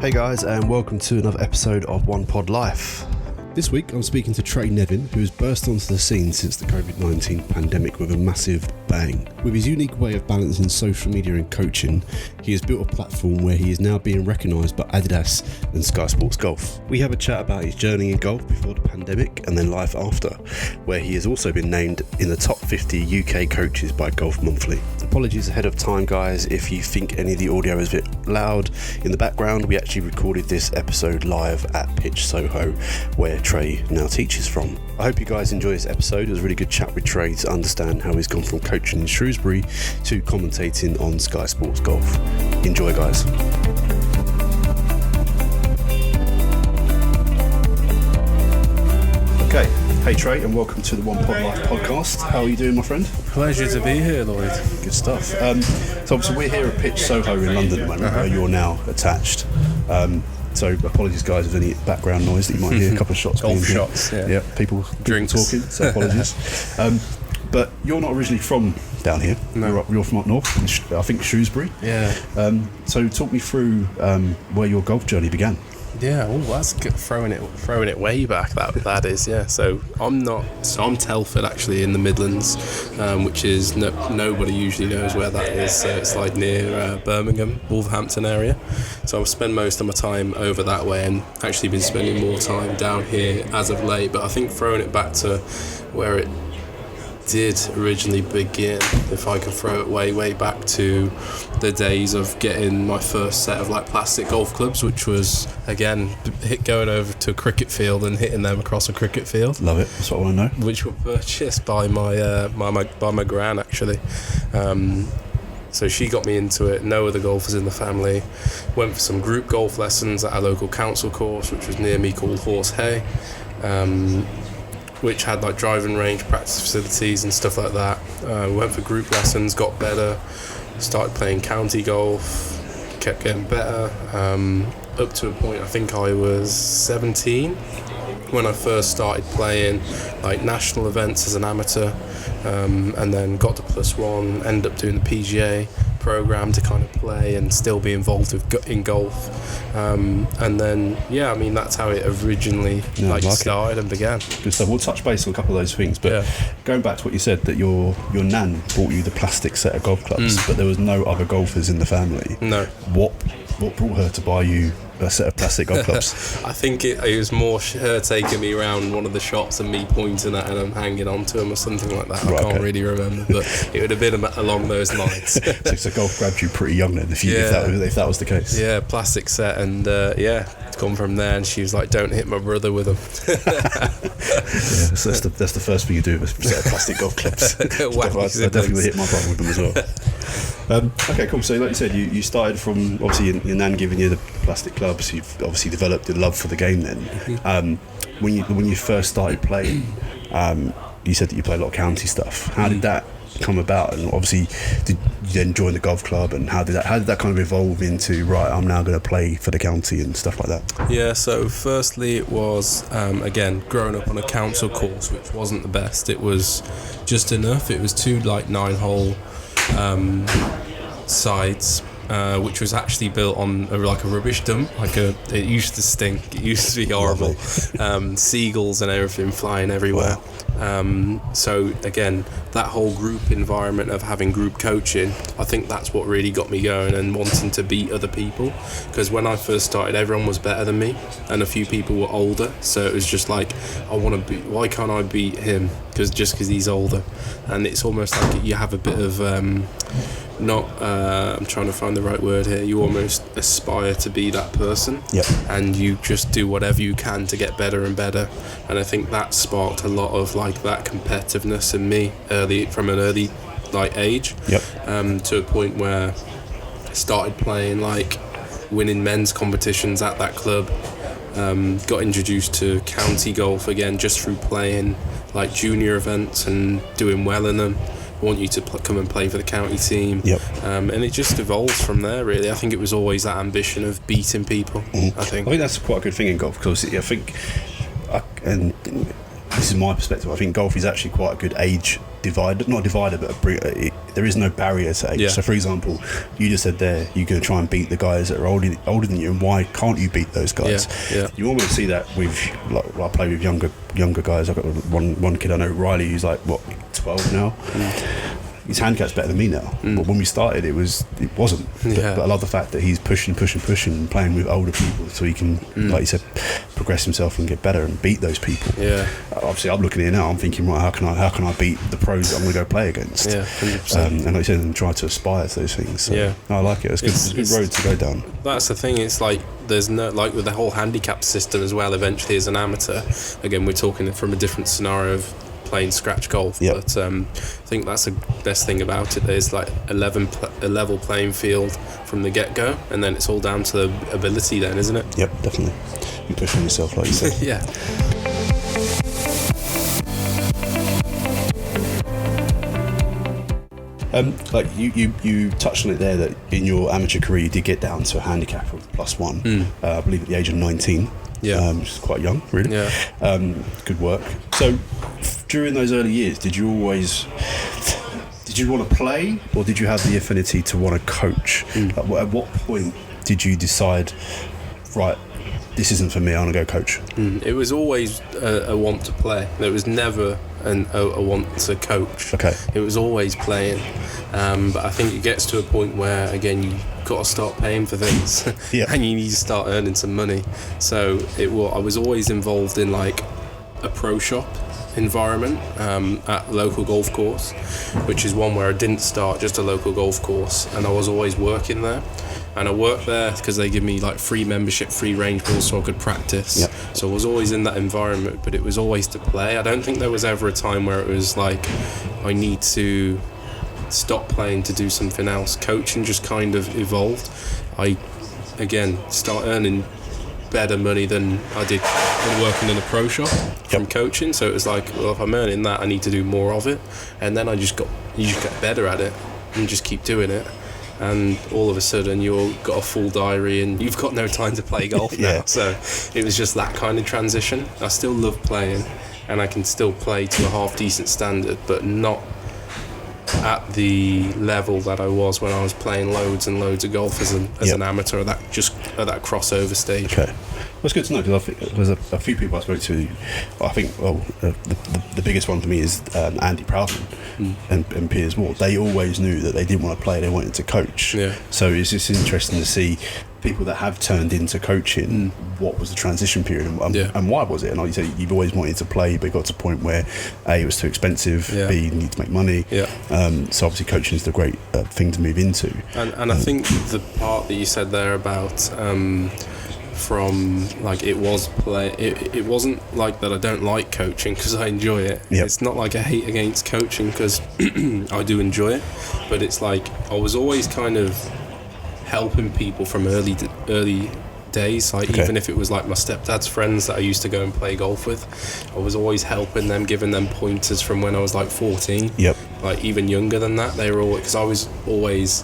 Hey guys, and welcome to another episode of One Pod Life. This week I'm speaking to Trey Niven, who has burst onto the scene since the COVID-19 pandemic with a massive bang. With his unique way of balancing social media and coaching, he has built a platform where he is now being recognised by Adidas and Sky Sports Golf. We have a chat about his journey in golf before the pandemic and then life after, where he has also been named in the top 50 UK coaches by Golf Monthly. Apologies ahead of time, guys, if you think any of the audio is a bit loud in the background. We actually recorded this episode live at Pitch Soho, where Trey now teaches from. I hope you guys enjoy this episode. It was a really good chat with Trey to understand how he's gone from coaching in Shrewsbury to commentating on Sky Sports Golf. Enjoy, guys. Okay, hey Trey, and welcome to the One Pod Life podcast. How are you doing, my friend? Pleasure to be here, Lloyd. Good stuff. So obviously we're here at Pitch Soho in London at the moment, where you're now attached. So apologies, guys, if any background noise that you might hear. A couple of shots. Golf shots, yeah. People Drinks. talking, so apologies. But you're not originally from down here. No. You're from up north, I think Shrewsbury. Yeah. So talk me through where your golf journey began. Yeah, that's good. Throwing it way back. That is, yeah. So I'm Telford, actually, in the Midlands, which is nobody usually knows where that is. So it's like near Birmingham, Wolverhampton area. So I've spent most of my time over that way, and actually been spending more time down here as of late. But I think throwing it back to where it did originally begin, if I can throw it way back to the days of getting my first set of like plastic golf clubs, which was again going over to a cricket field and hitting them across a cricket field. Love it. That's what I want to know. Which were purchased by my gran, actually. So she got me into it. No other golfers in the family. Went for some group golf lessons at a local council course, which was near me, called Horse Hay. Which had like driving range, practice facilities and stuff like that. Went for group lessons, got better, started playing county golf, kept getting better, up to a point I think I was 17 when I first started playing like national events as an amateur, and then got to +1, ended up doing the PGA program to kind of play and still be involved in golf, and then that's how it originally started and began. Good stuff. We'll touch base on a couple of those things, but going back to what you said, that your nan bought you the plastic set of golf clubs, but there was no other golfers in the family. No. What brought her to buy you a set of plastic golf clubs? I think it was more her taking me around one of the shops and me pointing at and hanging on to them or something like that. I can't really remember, but it would have been along those lines. So golf grabbed you pretty young then, if that was the case. Yeah, plastic set, and it's gone from there. And she was like, "Don't hit my brother with them." So that's the first thing you do, is a set of plastic golf clubs. I definitely would hit my brother with them as well. Okay, cool. So like you said, you started from obviously your nan giving you the plastic clubs. You've obviously developed a love for the game then. When you first started playing, you said that you played a lot of county stuff. How did that come about? And obviously, did you then join the golf club? And how did that kind of evolve into, right, I'm now going to play for the county and stuff like that? Yeah. So firstly, it was again growing up on a council course, which wasn't the best. It was just enough. It was 2 like 9-hole sides, which was actually built on a rubbish dump. It used to stink. It used to be horrible. Seagulls and everything flying everywhere. Wow. So again, that whole group environment of having group coaching, I think that's what really got me going and wanting to beat other people. Because when I first started, everyone was better than me, and a few people were older. So it was just like, why can't I beat him? Because he's older. And it's almost like you have a bit of I'm trying to find the right word here. You almost aspire to be that person. Yep. And you just do whatever you can to get better and better. And I think that sparked a lot of like that competitiveness in me from an early like age. Yep. To a point where I started playing like winning men's competitions at that club. Got introduced to county golf again just through playing like junior events and doing well in them. Want you to come and play for the county team. Yep. And it just evolves from there, really. I think it was always that ambition of beating people. I think that's quite a good thing in golf, because I think, and this is my perspective, I think golf is actually quite a good age divider, not a divider, but there is no barrier to age. Yeah. So for example, you just said there you're going to try and beat the guys that are older than you, and why can't you beat those guys? Yeah. You almost see that with, like, I play with younger guys. I've got one kid I know, Riley, who's like 12 now. His handicap's better than me now, but when we started, it wasn't. Yeah. But I love the fact that he's pushing, and playing with older people, so he can, like you said, progress himself and get better and beat those people. Yeah. Obviously, I'm looking at it now. I'm thinking, right, how can I beat the pros that I'm going to go play against? Yeah, 100%. And like you said, and try to aspire to those things. So, Yeah. no, I like it. It's a good road to go down. That's the thing. It's like there's no, like with the whole handicap system as well. Eventually, as an amateur, again, we're talking from a different scenario of playing scratch golf. Yep. But I think that's the best thing about it. There's like a level playing field from the get-go, and then it's all down to the ability then, isn't it? Yep, definitely. You're pushing yourself, like you said. Yeah. Like you touched on it there, that in your amateur career you did get down to a handicap of +1, I believe at the age of 19. Yeah. Which is quite young, really. Yeah. Good work. So during those early years, did you want to play, or did you have the affinity to want to coach? Like, at what point did you decide, right, this isn't for me, I want to go coach? It was always a want to play. There was never a want to coach. Okay. It was always playing. But I think it gets to a point where, again, you've got to start paying for things. Yeah. And you need to start earning some money. So I was always involved in like a pro shop environment at local golf course, which is one where I didn't start, just a local golf course, and I was always working there. And I worked there because they give me like free membership, free range balls, so I could practice. Yep. So I was always in that environment, but it was always to play. I don't think there was ever a time where it was like, I need to stop playing to do something else. Coaching just kind of evolved. I, again, start earning better money than I did when working in a pro shop from coaching. So it was like, well, if I'm earning that, I need to do more of it. And then you just get better at it and just keep doing it. And all of a sudden you've got a full diary and you've got no time to play golf now. So it was just that kind of transition. I still love playing, and I can still play to a half decent standard, but not at the level that I was when I was playing loads and loads of golf as an amateur at that crossover stage. Okay. Well, it's good to know, because I think there's a few people I spoke to. I think the biggest one for me is Andy Proudman and Piers Ward. They always knew that they didn't want to play; they wanted to coach. Yeah. So it's just interesting to see people that have turned into coaching. What was the transition period, and why was it? And like you say, you've always wanted to play, but it got to a point where A, it was too expensive. Yeah. B, you need to make money. Yeah. So obviously, coaching is the great thing to move into. And I think the part that you said there about. From like it wasn't like that I don't like coaching, because I enjoy it. Yep. It's not like I hate against coaching, because I do enjoy it, but it's like I was always kind of helping people from early days, like even if it was like my stepdad's friends that I used to go and play golf with, I was always helping them, giving them pointers from when I was like 14. Yep. Like even younger than that, they were all, because I was always,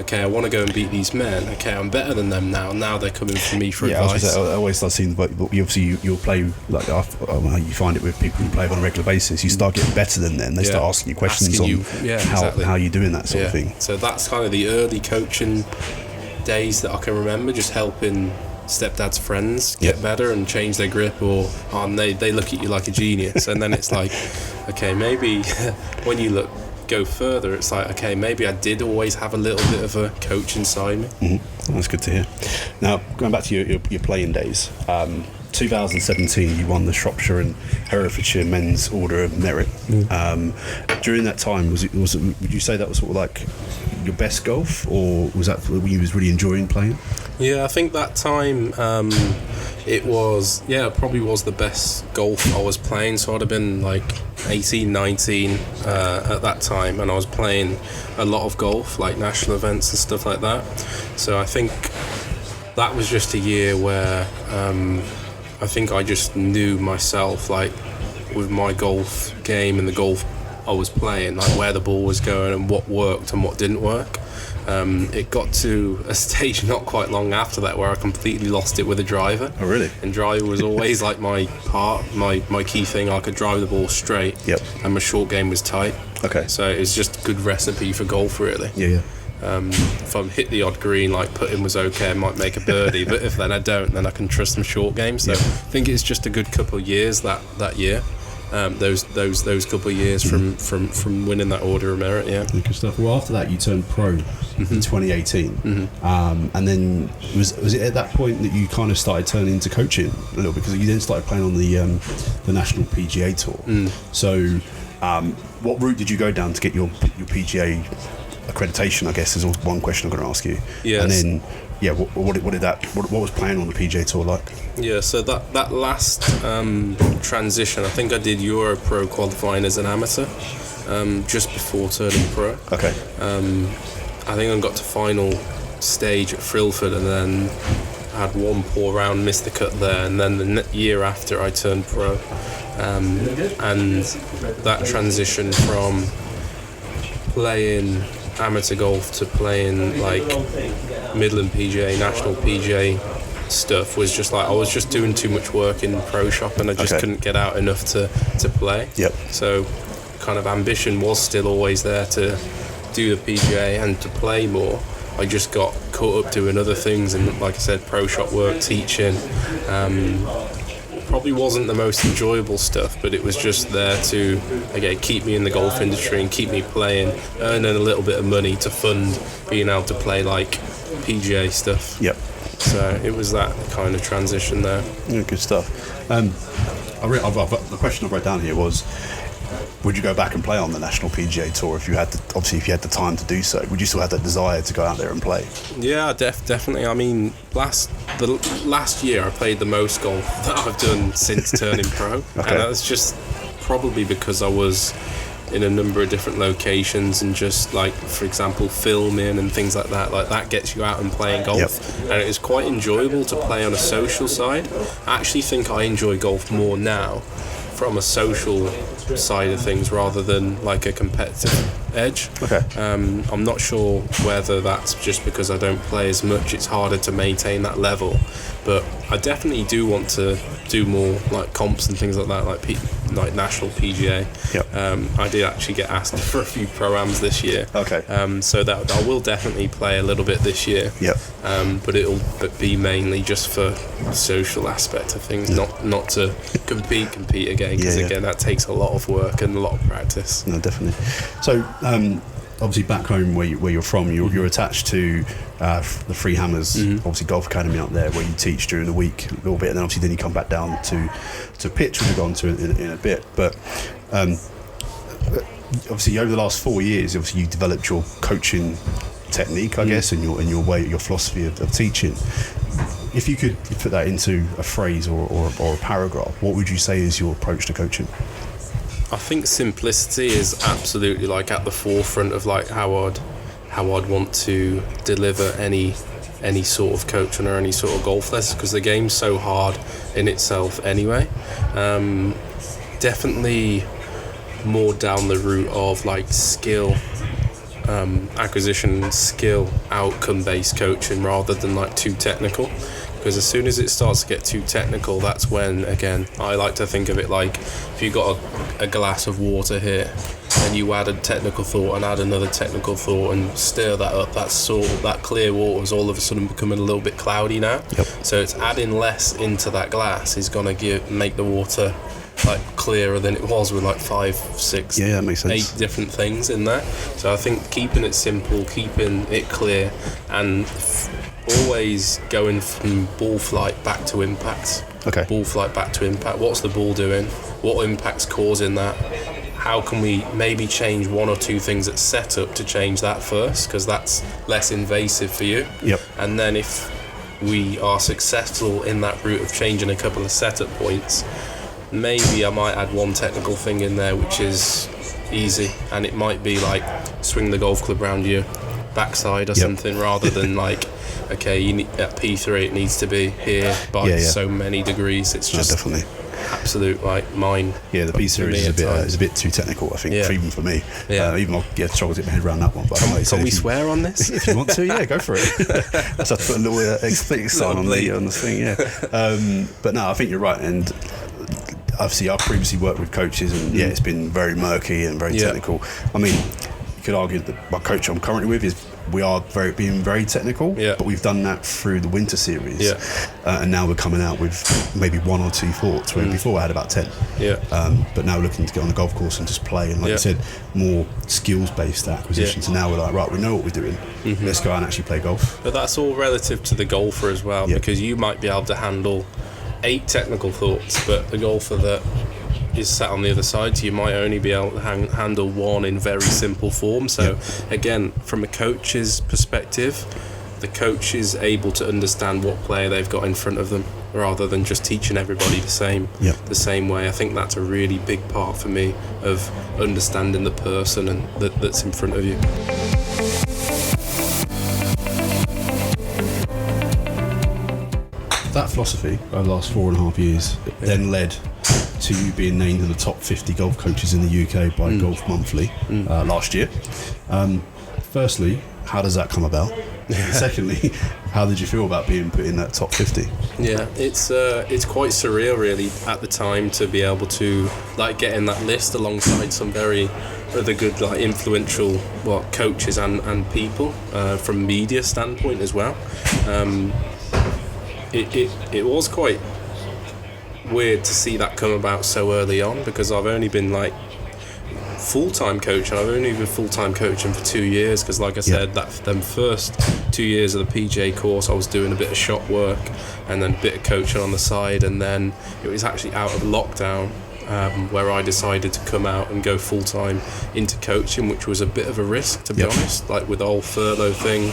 okay, I want to go and beat these men. Okay, I'm better than them now. Now they're coming for me for advice. I always start seeing, but you'll play, like you find it with people you play on a regular basis. You start getting better than them. They start asking you questions how you're doing that sort of thing. So that's kind of the early coaching days that I can remember, just helping stepdad's friends get better and change their grip, or they look at you like a genius, and then it's like, okay, maybe when you go further, it's like, okay, maybe I did always have a little bit of a coach inside me. Mm-hmm. That's good to hear. Now, going back to your playing days, 2017 you won the Shropshire and Herefordshire Men's Order of Merit. During that time, was it would you say that was sort of like your best golf, or was that when you was really enjoying playing? Yeah, I think that time it probably was the best golf I was playing. So I'd have been like 18, 19 at that time, and I was playing a lot of golf, like national events and stuff like that. So I think that was just a year where I think I just knew myself, like with my golf game and the golf I was playing, like where the ball was going and what worked and what didn't work. it got to a stage not quite long after that where I completely lost it with a driver. Oh, really? And driver was always like my key thing. I could drive the ball straight. Yep. And my short game was tight. Okay. So it's just a good recipe for golf, really. Yeah. If I hit the odd green, like putting was okay, I might make a birdie. But if then I don't, then I can trust my short game. So I think it's just a good couple of years that year. Those couple of years from winning that Order of Merit, yeah. Good stuff. Well, after that, you turned pro in 2018, and then was it at that point that you kind of started turning into coaching a little bit, because you then started playing on the National PGA Tour. So, what route did you go down to get your PGA accreditation? I guess is one question I'm going to ask you. Yes. And then, yeah, what was playing on the PGA Tour like? Yeah, so that last transition, I think I did Euro Pro qualifying as an amateur just before turning pro. Okay. I think I got to final stage at Frilford, and then had one poor round, missed the cut there, and then the year after I turned pro. And that transition from playing amateur golf to playing like Midland PGA, National PGA stuff was just like I was just doing too much work in pro shop, and I just couldn't get out enough to play. Yep. So kind of ambition was still always there to do the PGA and to play more. I just got caught up doing other things, and like I said, pro shop work, teaching. Probably wasn't the most enjoyable stuff, but it was just there to, again, keep me in the golf industry and keep me playing, earning a little bit of money to fund being able to play like PGA stuff. Yep. So it was that kind of transition there. Yeah, good stuff. The question I wrote down here was, would you go back and play on the National PGA Tour if you had the time to do so? Would you still have that desire to go out there and play? Yeah, definitely. I mean, the last year I played the most golf that I've done since turning pro, and that's just probably because I was in a number of different locations and just like, for example, filming and things like that. Like that gets you out and playing golf, and it is quite enjoyable to play on a social side. I actually think I enjoy golf more now from a social side of things rather than like a competitive edge. Okay. I'm not sure whether that's just because I don't play as much, it's harder to maintain that level, but I definitely do want to do more like comps and things like that, like National PGA. Yep. I did actually get asked for a few pro-ams this year. Okay. So that I will definitely play a little bit this year. Yep. But it'll be mainly just for the social aspect of things, not to compete again, because again that takes a lot of work and a lot of practice. No, definitely. So obviously back home where you're from, you're attached to the Free Hammers, obviously golf academy out there, where you teach during the week a little bit, and then obviously then you come back down to pitch, which we'll go on to in a bit. But obviously over the last 4 years, obviously you developed your coaching technique, I guess, and your way, your philosophy of teaching. If you could put that into a phrase or a paragraph, what would you say is your approach to coaching? I think simplicity is absolutely like at the forefront of like how I'd want to deliver any sort of coaching or any sort of golf lesson, because the game's so hard in itself anyway. Definitely more down the route of like skill acquisition, skill outcome based coaching rather than like too technical. Because as soon as it starts to get too technical, that's when, again, I like to think of it like if you got a glass of water here and you add a technical thought and add another technical thought and stir that up, that clear water is all of a sudden becoming a little bit cloudy now. Yep. So it's adding less into that glass is going to make the water like clearer than it was with like 5, 6, that makes sense. 8 different things in there. So I think keeping it simple, keeping it clear, and always going from ball flight back to impact. Okay. Ball flight back to impact. What's the ball doing? What impact's causing that? How can we maybe change 1 or 2 things at setup to change that first? Because that's less invasive for you. Yep. And then if we are successful in that route of changing a couple of setup points, maybe I might add 1 technical thing in there which is easy, and it might be like swing the golf club round your backside or something, rather than like okay, you need, at P3 it needs to be here by so many degrees. It's just definitely absolute like mine. Yeah, the P series is a bit too technical, I think, even for me. Even I'll struggle to get my head around that one. But can we swear on this? If you want to, go for it. I just have to put a little explicit sign on the thing. But no, I think you're right. And obviously, I've previously worked with coaches, and it's been very murky and very technical. I mean, you could argue that my coach I'm currently with we are being very technical, but we've done that through the winter series, and now we're coming out with maybe 1 or 2 thoughts, where before I had about 10. But now we're looking to get on the golf course and just play, and like you said, more skills-based acquisitions. So now we're like, right, we know what we're doing. Let's go out and actually play golf. But that's all relative to the golfer as well, because you might be able to handle 8 technical thoughts, but the golfer that is sat on the other side, so you might only be able to handle 1 in very simple form. So again, from a coach's perspective, the coach is able to understand what player they've got in front of them, rather than just teaching everybody the same way. I think that's a really big part for me of understanding the person and that's in front of you. That philosophy over the last 4.5 years then led to you being named in the top 50 golf coaches in the UK by Golf Monthly last year. Firstly, how does that come about? Secondly, how did you feel about being put in that top 50? Yeah, it's quite surreal really at the time to be able to like get in that list alongside some very other good like influential coaches and people from media standpoint as well. It was quite weird to see that come about so early on, because I've only been like full-time coach, and I've only been full-time coaching for 2 years, because like I said, them first 2 years of the PGA course I was doing a bit of shop work and then a bit of coaching on the side, and then it was actually out of lockdown where I decided to come out and go full-time into coaching, which was a bit of a risk, to be honest, like with the whole furlough thing.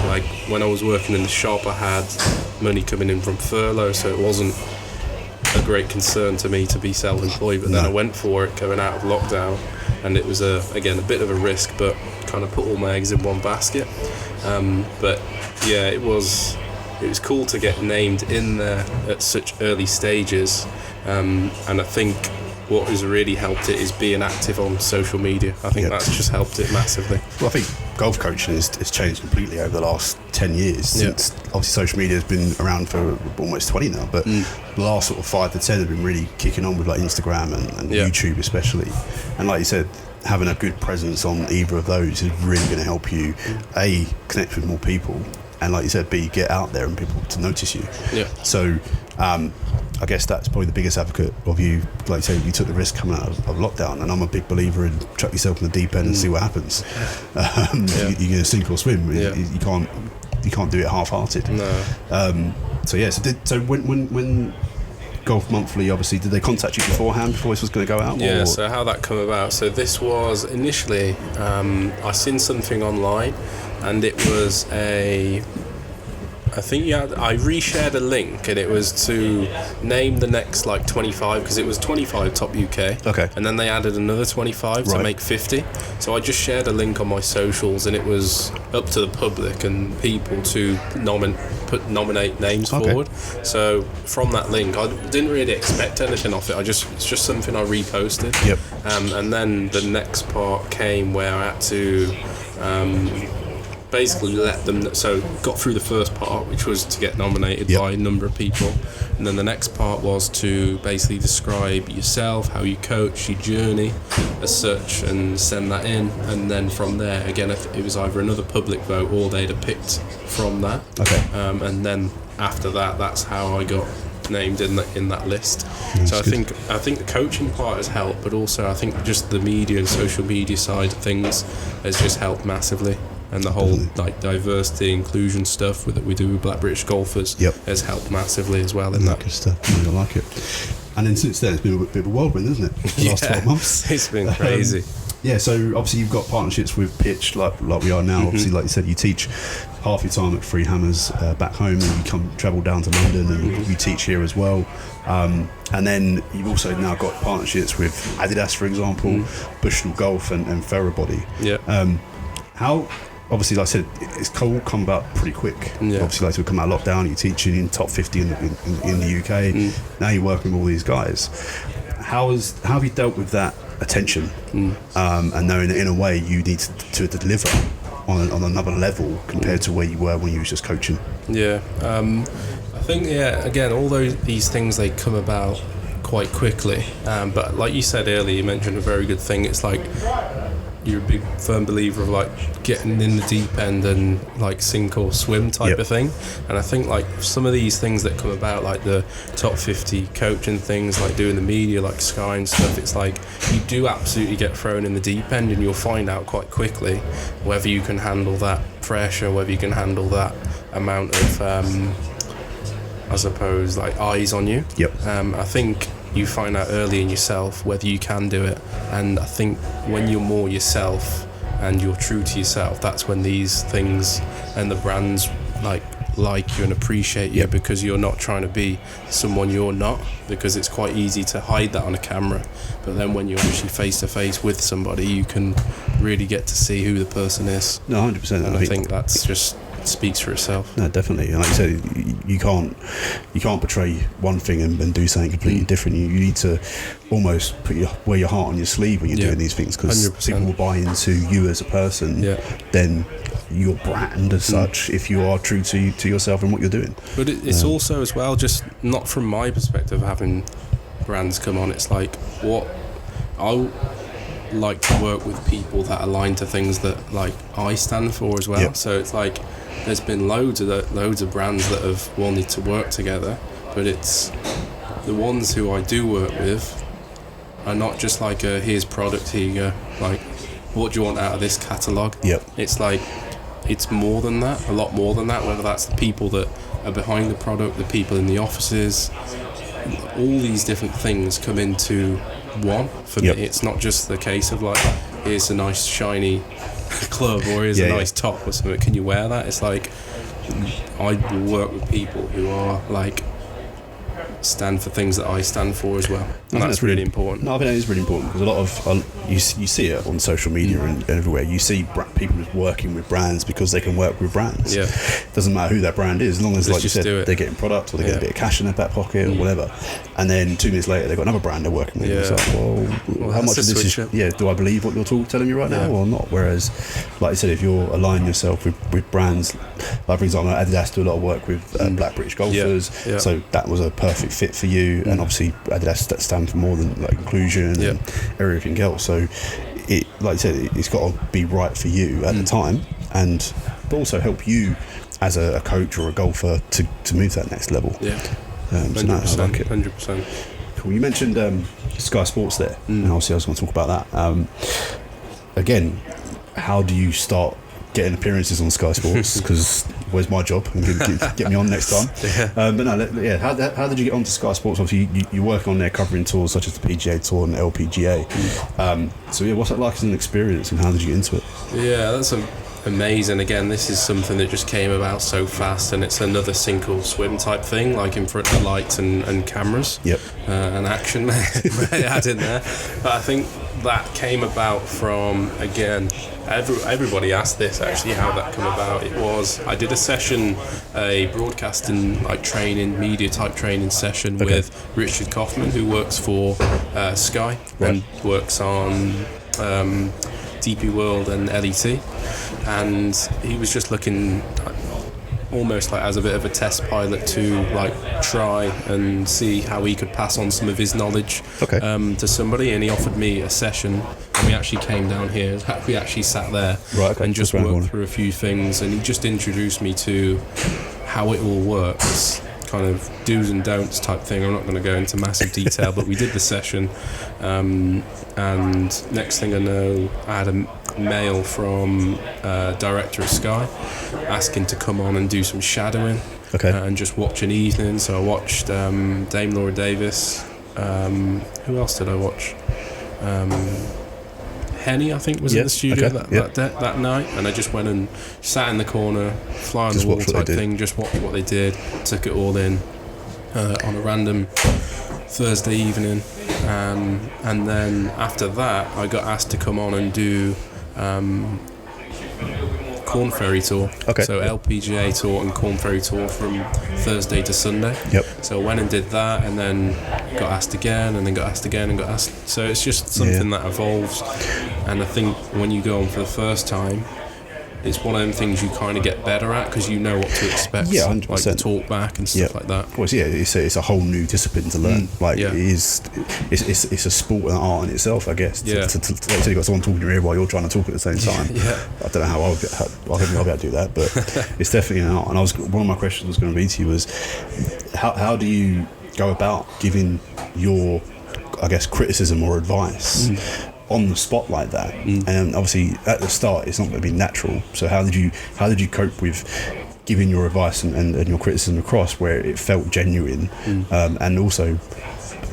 Like when I was working in the shop, I had money coming in from furlough, so it wasn't a great concern to me to be self-employed, but then I went for it going out of lockdown, and it was again a bit of a risk, but kind of put all my eggs in one basket. But yeah, it was cool to get named in there at such early stages, and I think what has really helped it is being active on social media. I think that's just helped it massively. Well, I think golf coaching has changed completely over the last 10 years, since obviously social media has been around for almost 20 now, but the last sort of 5 to 10 have been really kicking on with like Instagram and YouTube especially. And like you said, having a good presence on either of those is really going to help you A, connect with more people, and like you said, B, get out there and people to notice you. So I guess that's probably the biggest advocate of you. Like you say, you took the risk coming out of lockdown, and I'm a big believer in chuck yourself in the deep end and see what happens. You're going to sink or swim. You can't do it half-hearted. So when Golf Monthly, obviously, did they contact you beforehand before this was going to go out? Yeah, so how that come about? So this was initially, I seen something online, and it was I reshared a link, and it was to name the next like 25, because it was 25 top UK. Okay. And then they added another 25 to make 50. So I just shared a link on my socials, and it was up to the public and people to nominate names forward. So from that link, I didn't really expect anything off it. It's just something I reposted. And then the next part came where I had to basically let them, so got through the first part, which was to get nominated by a number of people, and then the next part was to basically describe yourself, how you coach, your journey as such, and send that in, and then from there again it was either another public vote or they'd have picked from that. And then after that, that's how I got named in that list. So I think the coaching part has helped, but also I think just the media and social media side of things has just helped massively. And the whole like diversity, inclusion stuff that we do with Black British golfers has helped massively as well in that. Good stuff. I like it. And then since then, it's been a bit of a whirlwind, isn't it? The last 12 months. It's been crazy. So obviously you've got partnerships with Pitch, like we are now. Obviously, like you said, you teach half your time at Free Hammers back home, and you travel down to London, and you teach here as well. And then you've also now got partnerships with Adidas, for example, Bushnell Golf, and Ferrobody. obviously, like I said, it's all come about pretty quick. Yeah. Obviously, like we come out of lockdown, you're teaching in top 50 in the UK. Now you're working with all these guys. How have you dealt with that attention and knowing that in a way you need to deliver on another level compared to where you were when you was just coaching? Yeah, I think again, all these things, they come about quite quickly, but like you said earlier, you mentioned a very good thing. It's like you're a big firm believer of like getting in the deep end and like sink or swim type of thing. And I think like some of these things that come about, like the top 50 coaching things, like doing the media, like Sky and stuff, it's like you do absolutely get thrown in the deep end, and you'll find out quite quickly whether you can handle that pressure, whether you can handle that amount of I suppose like eyes on you. I think you find out early in yourself whether you can do it, and I think when you're more yourself and you're true to yourself, that's when these things and the brands like you and appreciate you, because you're not trying to be someone you're not, because it's quite easy to hide that on a camera, but then when you're actually face to face with somebody, you can really get to see who the person is. No, 100%. And I think that's just speaks for itself. No, definitely. And like you said, you can't portray one thing and do something completely different. You need to almost wear your heart on your sleeve when you're doing these things, because people will buy into you as a person, then your brand as such, if you are true to yourself and what you're doing. But it's also as well, just not from my perspective having brands come on, it's like what I like to work with people that align to things that like I stand for as well. So it's like there's been loads of brands that have wanted to work together, but it's the ones who I do work with are not just like here's product, here you go, like what do you want out of this catalogue. It's like it's more than that, a lot more than that, whether that's the people that are behind the product, the people in the offices, all these different things come into one for me. It's not just the case of like here's a nice shiny club or here's a nice top or something, can you wear that? It's like I work with people who are like stand for things that I stand for as well, and that's really important. No, I think that is really important, because a lot of you see it on social media and everywhere. You see people working with brands because they can work with brands. It doesn't matter who that brand is, as long as, like you said, they're getting product or they get a bit of cash in their back pocket or whatever. And then 2 minutes later, they've got another brand they're working with. It's like, well, how much of this is? Do I believe what you're telling me right now or not? Whereas, like I said, if you're aligning yourself with brands, like for example, Adidas do a lot of work with Black British golfers, so that was a perfect fit for you. And obviously Adidas that stand for more than like inclusion and everything else, so it, like I said, it's got to be right for you at the time, but also help you as a coach or a golfer to move to that next level. So no, I like it. 100%. Cool. You mentioned Sky Sports there, and obviously I was going to talk about that. Again, how do you start getting appearances on Sky Sports? Because where's my job? And get me on next time. But no, how did you get onto Sky Sports? Obviously, you're working on their covering tours such as the PGA Tour and the LPGA. So what's it like as an experience, and how did you get into it? That's amazing. Again, this is something that just came about so fast, and it's another sink or swim type thing, like in front of lights and cameras and action may add in there. But I think that came about from, again, everybody asked this actually, how that came about. It was, I did a session, a broadcasting like training, media type training session with Richard Kaufman, who works for Sky and works on DP World and LET, and he was just looking almost like as a bit of a test pilot to like try and see how he could pass on some of his knowledge to somebody, and he offered me a session, and we actually came down here, we actually sat there and just worked through a few things, and he just introduced me to how it all works, kind of do's and don'ts type thing. I'm not going to go into massive detail, but we did the session, and next thing I know, I had a mail from director of Sky asking to come on and do some shadowing and just watch an evening. So I watched Dame Laura Davis. Who else did I watch? Henny, I think, was in the studio that night, and I just went and sat in the corner, fly on the wall type thing, just watched what they did, took it all in on a random Thursday evening, and then after that I got asked to come on and do Corn Ferry Tour. Okay. So LPGA Tour and Corn Ferry Tour from Thursday to Sunday. Yep. So I went and did that, and then got asked again, and then got asked again, and got asked. So it's just something that evolves. And I think when you go on for the first time, it's one of them things you kind of get better at because you know what to expect. Yeah, 100%. Like the talk back and stuff like that. Well, it's a whole new discipline to learn. It's a sport and an art in itself, I guess. Yeah. To you've got someone talking in your ear while you're trying to talk at the same time. Yeah. I don't know how I don't think I'll be able to do that, but it's definitely an art. And one of my questions was going to be to you was, how do you go about giving your, I guess, criticism or advice on the spot like that? And obviously at the start it's not going to be natural, so how did you cope with giving your advice and your criticism across where it felt genuine, and also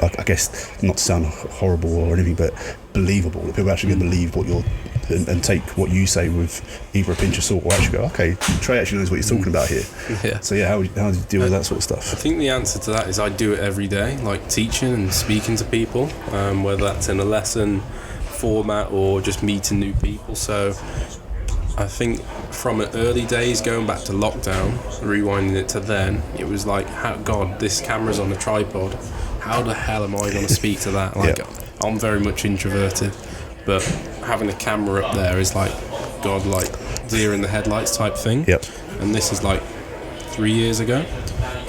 I guess, not to sound horrible or anything, but believable, that people actually believe what you're and take what you say with either a pinch of salt or actually go, okay, Trey actually knows what he's talking about here. So how do you deal with that sort of stuff? I think the answer to that is I do it every day, like teaching and speaking to people, whether that's in a lesson format or just meeting new people. So I think from early days, going back to lockdown, rewinding it to then, it was like, God, this camera's on a tripod, how the hell am I going to speak to that? Like, I'm very much introverted, but having a camera up there is like, God, like deer in the headlights type thing. And this is like 3 years ago.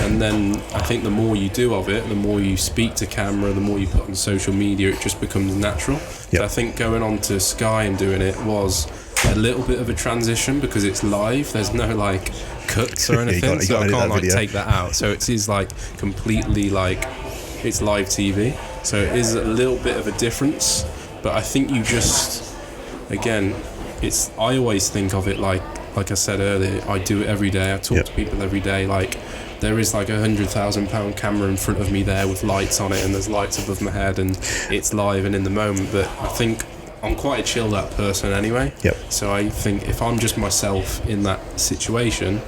And then I think the more you do of it, the more you speak to camera, the more you put on social media, it just becomes natural. So I think going on to Sky and doing it was a little bit of a transition because it's live. There's no like cuts or anything, so I can't like take that out. So it is like completely like it's live TV. So it is a little bit of a difference. But I think you just, again, I always think of it like I said earlier, I do it every day. I talk to people every day. Like, there is like £100,000 camera in front of me there with lights on it, and there's lights above my head, and it's live and in the moment. But I think I'm quite a chilled out person anyway. So I think if I'm just myself in that situation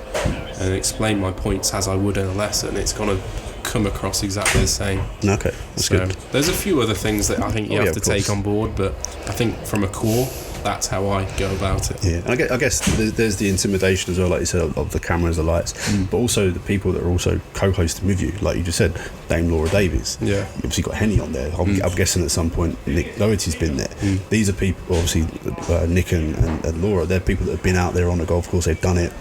and explain my points as I would in a lesson, it's gonna come across exactly the same. Okay, that's good. There's a few other things that I think you have to take on board, but I think from a core, that's how I go about it. And I guess there's the intimidation as well, like you said, of the cameras, the lights, but also the people that are also co-hosting with you, like you just said, Dame Laura Davies. You obviously got Henny on there. I'm guessing at some point Nick Doherty's been there. These are people, obviously, Nick and Laura, they're people that have been out there on the golf course, they've done it.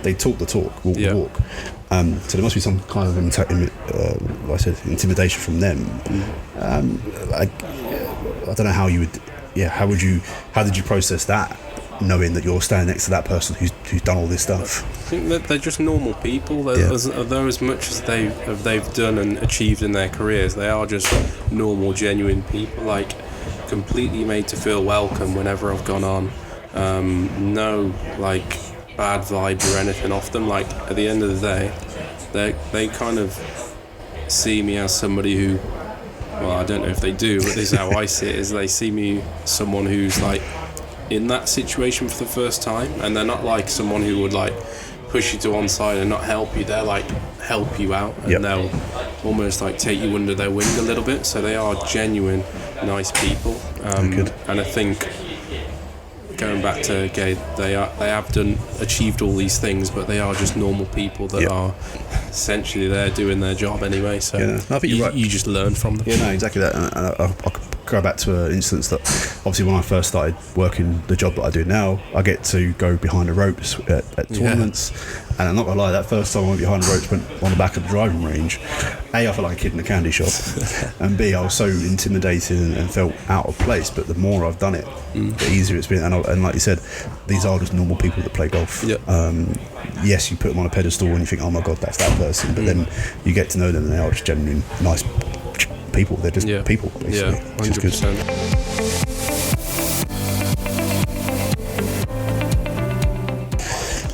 They talk the talk, walk the walk. So there must be some kind of like I said, intimidation from them. I don't know how you would. How did you process that, knowing that you're standing next to that person who's done all this stuff? I think that they're just normal people. Although as much as they've done and achieved in their careers, they are just normal, genuine people, like completely made to feel welcome whenever I've gone on. No like bad vibes or anything off them. Like, at the end of the day, they kind of see me as somebody who, well, I don't know if they do, but this is how I see it, is they see me someone who's like in that situation for the first time, and they're not like someone who would like push you to one side and not help you. They're like help you out, and they'll almost like take you under their wing a little bit. So they are genuine, nice people. And I think going back to Gay, they have achieved all these things, but they are just normal people that are essentially there doing their job anyway. So I think you're right. You just learn from them. Exactly that. And I could go back to an instance that obviously when I first started working the job that I do now, I get to go behind the ropes at tournaments. And I'm not gonna lie, that first time I went behind the ropes, went on the back of the driving range, A, I felt like a kid in a candy shop, and B, I was so intimidated and felt out of place. But the more I've done it, the easier it's been. And like you said, these are just normal people that play golf. Yes, you put them on a pedestal and you think, oh my God, that's that person, but then you get to know them and they are just genuine, nice people. They're just people, basically. 100%.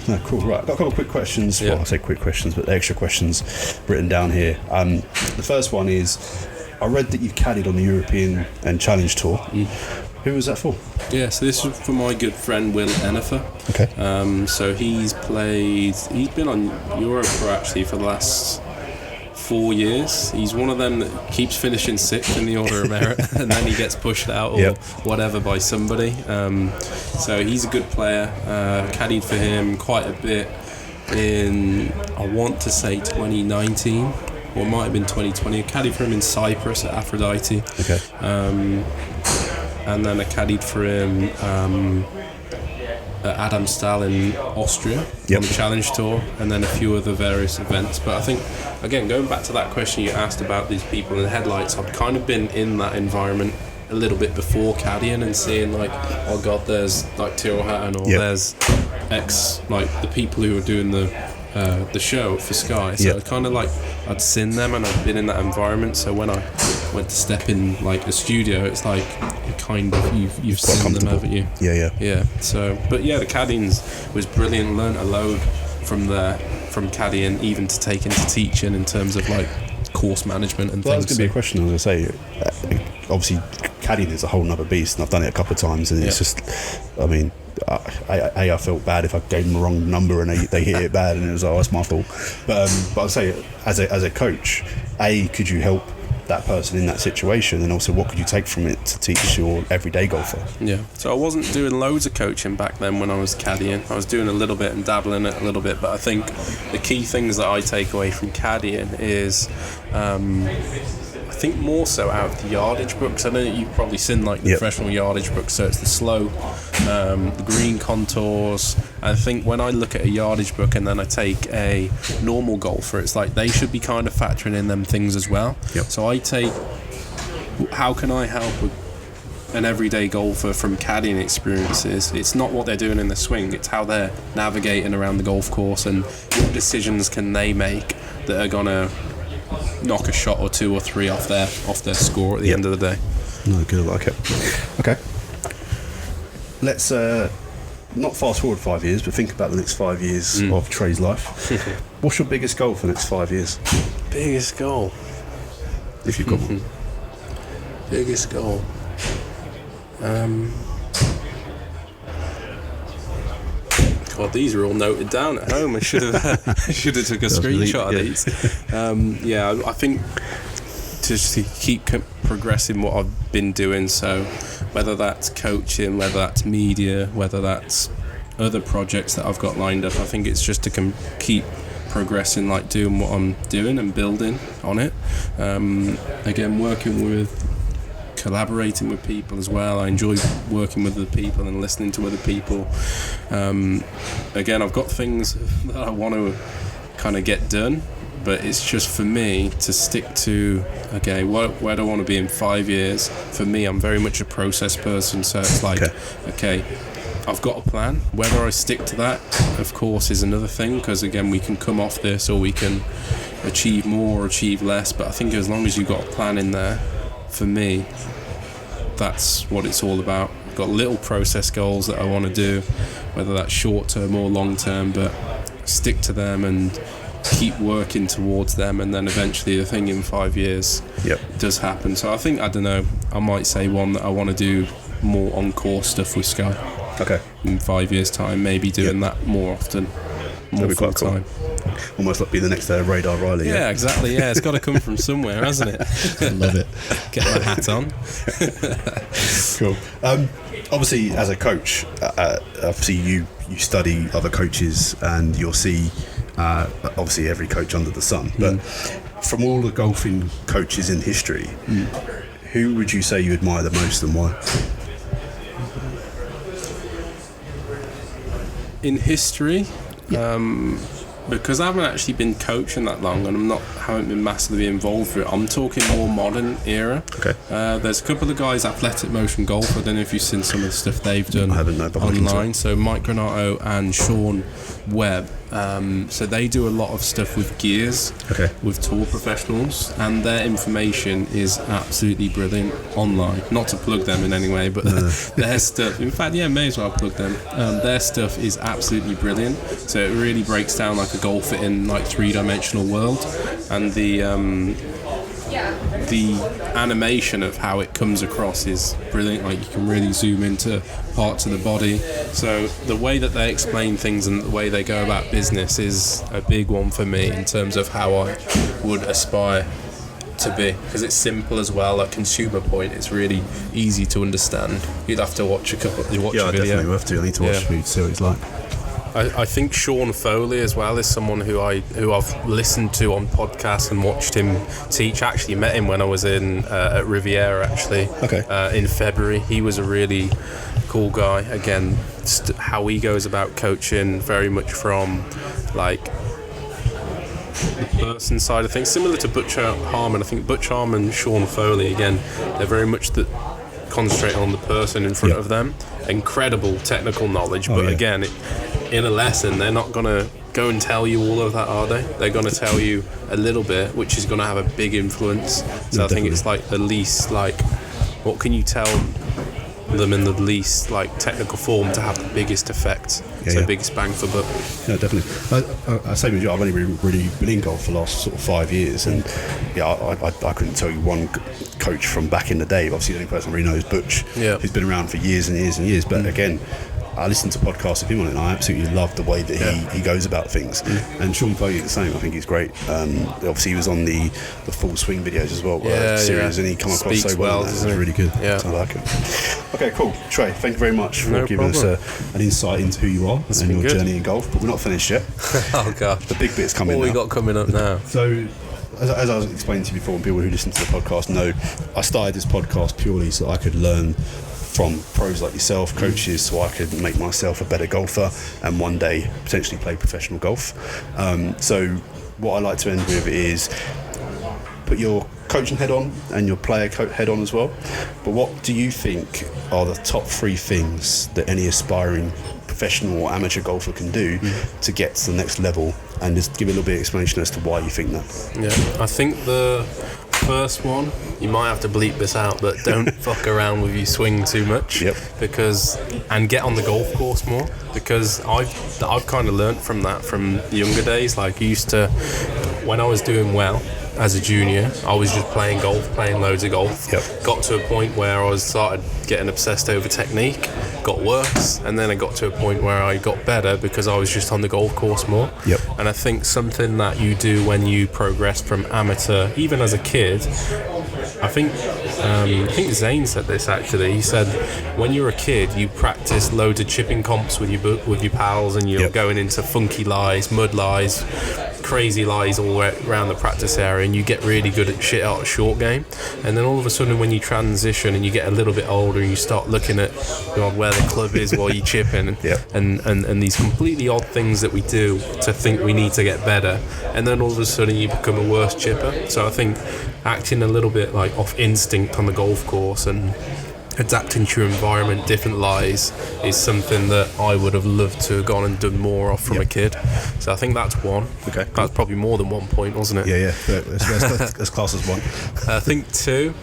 No, cool. Right, I've got a couple of quick questions. Well, I say quick questions, but extra questions written down here. The first one is, I read that you've caddied on the European and Challenge Tour. Who was that for? So this is for my good friend Will Ennifer. So he's been on Europro actually for the last 4 years. He's one of them that keeps finishing 6th in the order of merit, and then he gets pushed out or whatever by somebody. So he's a good player. Caddied for him quite a bit in, I want to say 2019, or it might have been 2020. I caddied for him in Cyprus at Aphrodite. Okay. And then I caddied for him at Adamstal in Austria on the Challenge Tour, and then a few other various events. But I think, again, going back to that question you asked about these people in the headlights, I've kind of been in that environment a little bit before caddying and seeing like, oh god, there's like Tyrrell Hatton, or there's X, like the people who are doing the show for Sky. So kind of like I'd seen them and I'd been in that environment. So when I went to step in like a studio, it's like kind of you've seen them, haven't you? Yeah. So, but yeah, the caddying was brilliant. Learned a load from caddying, even to take into teaching in terms of like course management and things. That was going to be a question. I was going to say, obviously, caddying is a whole nother beast, and I've done it a couple of times, and it's just, I mean, I felt bad if I gave them the wrong number and they hit it bad, and it was that's my fault. But I'd say, as a coach, could you help that person in that situation, and also what could you take from it to teach your everyday golfer? Yeah, so I wasn't doing loads of coaching back then when I was caddying. I was doing a little bit and dabbling it a little bit, but I think the key things that I take away from caddying is I think more so out of the yardage books. I know that you've probably seen like the professional yardage books, so it's the slope, the green contours. I think when I look at a yardage book and then I take a normal golfer, it's like they should be kind of factoring in them things as well. So I take, how can I help with an everyday golfer from caddying experiences? It's not what they're doing in the swing, it's how they're navigating around the golf course, and what decisions can they make that are gonna knock a shot or 2 or 3 off their score at the end of the day. No, good, I like it. Okay, let's not fast forward 5 years, but think about the next 5 years of Trey's life. What's your biggest goal for the next 5 years? Biggest goal, if you've got one. Biggest goal. God, these are all noted down at home. I should have took a screenshot of these. I think just to keep progressing what I've been doing. So whether that's coaching, whether that's media, whether that's other projects that I've got lined up, I think it's just to keep progressing, like doing what I'm doing and building on it. Again, collaborating with people as well. I enjoy working with other people and listening to other people. Again, I've got things that I want to kind of get done, but it's just for me to stick to, okay, where do I want to be in 5 years? For me, I'm very much a process person, so it's like, okay, I've got a plan. Whether I stick to that, of course, is another thing, because again, we can come off this or we can achieve more or achieve less, but I think as long as you've got a plan in there, for me, that's what it's all about. I've got little process goals that I want to do, whether that's short term or long term, but stick to them and keep working towards them, and then eventually the thing in 5 years does happen. So I think, I don't know, I might say one that I want to do more on course stuff with Sky. Okay. In 5 years' time, maybe doing that more often. More full time. Almost like be the next Radar Riley. Yeah, exactly. Yeah, it's got to come from somewhere, hasn't it? I love it. Get my hat on. Cool. Obviously, as a coach, obviously you study other coaches and you'll see obviously every coach under the sun. But from all the golfing coaches in history, who would you say you admire the most and why? In history, because I haven't actually been coaching that long and haven't been massively involved with it, I'm talking more modern era. Okay. There's a couple of guys, Athletic Motion Golf, I don't know if you've seen some of the stuff they've done online. So Mike Granato and Sean Webb. So they do a lot of stuff with gears, with tour professionals, and their information is absolutely brilliant online. Not to plug them in any way, but their stuff, in fact, may as well plug them. Their stuff is absolutely brilliant. So it really breaks down like a golfer in like 3-dimensional world, and the the animation of how it comes across is brilliant. Like, you can really zoom into parts of the body. So the way that they explain things and the way they go about business is a big one for me in terms of how I would aspire to be, because it's simple as well. Like, consumer point, it's really easy to understand. You'd have to watch a video. Definitely have to. I need to watch it to see what it's like. I think Sean Foley as well is someone who I've listened to on podcasts and watched him teach. I actually met him when I was at Riviera in February. He was a really cool guy. Again, how he goes about coaching, very much from like the person side of things, similar to Butch Harmon. I think Butch Harmon and Sean Foley, again, they're very much concentrate on the person in front of them. Incredible technical knowledge, but again, in a lesson, they're not going to go and tell you all of that, are they? They're going to tell you a little bit, which is going to have a big influence. So I think it's like the least, like, what can you tell them in the least, like, technical form to have the biggest effect? Biggest bang for buck. Yeah, definitely. Same as you, I've only really been in golf for the last sort of 5 years, and I couldn't tell you one coach from back in the day. Obviously, the only person I really know is Butch, who's been around for years and years and years. But again, I listen to podcasts of him on it, and I absolutely love the way that he goes about things. And Sean Foley the same. I think he's great. Obviously, he was on the full swing videos as well, series, and he come across so well. It's really good. Yeah. So I like it. Okay, cool. Trey, thank you very much for giving us an insight into who you are and your journey in golf. But we're not finished yet. Oh god, the big bit's coming. What we got coming up now? So, as I was explaining to you before, and people who listen to the podcast know, I started this podcast purely so I could learn from pros like yourself, coaches, so I could make myself a better golfer and one day potentially play professional golf. So what I like to end with is put your coaching head on and your player head on as well. But what do you think are the top 3 things that any aspiring professional or amateur golfer can do to get to the next level? And just give a little bit of explanation as to why you think that. Yeah, I think the first one, you might have to bleep this out, but don't fuck around with your swing too much. And get on the golf course more, because I've kind of learnt from that from the younger days. Like, when I was doing well as a junior, I was just playing loads of golf. Got to a point where I started getting obsessed over technique, got worse, and then I got to a point where I got better because I was just on the golf course more. And I think something that you do when you progress from amateur, even as a kid, I think Zane said this actually. He said when you're a kid, you practice loads of chipping comps with your pals, and you're going into funky lies, mud lies, crazy lies all around the practice area, and you get really good at shit out of short game. And then all of a sudden, when you transition and you get a little bit older, and you start looking at where the club is while you're chipping, and these completely odd things that we do to think we need to get better, and then all of a sudden you become a worse chipper. So I think acting a little bit like off instinct on the golf course and adapting to your environment, different lies, is something that I would have loved to have gone and done more of from a kid. So I think that's one. Okay, that's probably more than 1 point, wasn't it? Yeah. That's class as one. I think 2.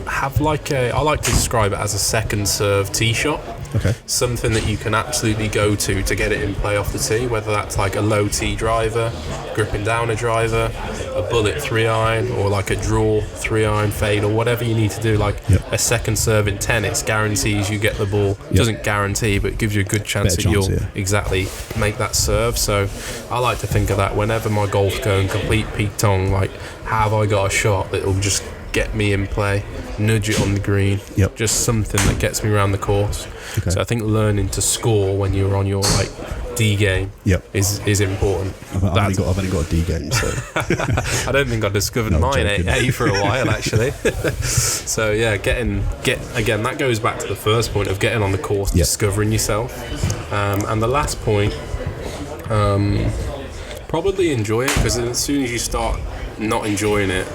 Have I like to describe it as a second serve tee shot. Okay. Something that you can absolutely go to get it in play off the tee, whether that's like a low tee driver, gripping down a driver, a bullet 3-iron, or like a draw 3-iron fade, or whatever you need to do. Like a second serve in tennis guarantees you get the ball. Doesn't guarantee, but it gives you a good chance that you'll exactly make that serve. So I like to think of that whenever my golf's going complete peak tongue, like, have I got a shot that will just get me in play, nudge it on the green, just something that gets me around the course. So I think learning to score when you're on your like D game is important. I've only got a D game, so I don't think I discovered mine A for a while actually. So again, that goes back to the first point of getting on the course, discovering yourself, and the last point, probably enjoy it, because as soon as you start not enjoying it,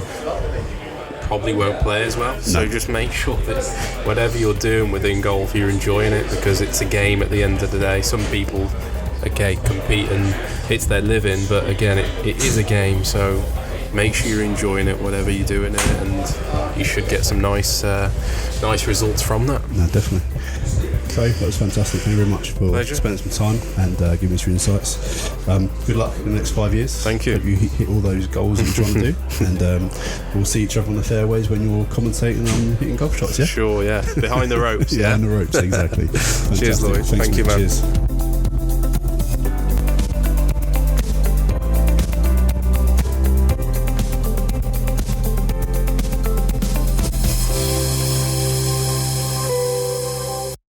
probably won't play as well. So just make sure that whatever you're doing within golf, you're enjoying it, because it's a game at the end of the day. Some people compete and it's their living, but again, it is a game, so make sure you're enjoying it, whatever you're doing in it, and you should get some nice results from that. No, definitely. Trey, that was fantastic. Thank you very much for Pleasure. spending some time and giving us your insights. Good luck in the next 5 years. Thank you. Hope you hit all those goals that you're trying to do, and we'll see each other on the fairways when you're commentating on hitting golf shots. Yeah, Sure, yeah. Behind the ropes. Behind the ropes, exactly. Cheers, Lloyd. Thanks, Thank you, man. Cheers.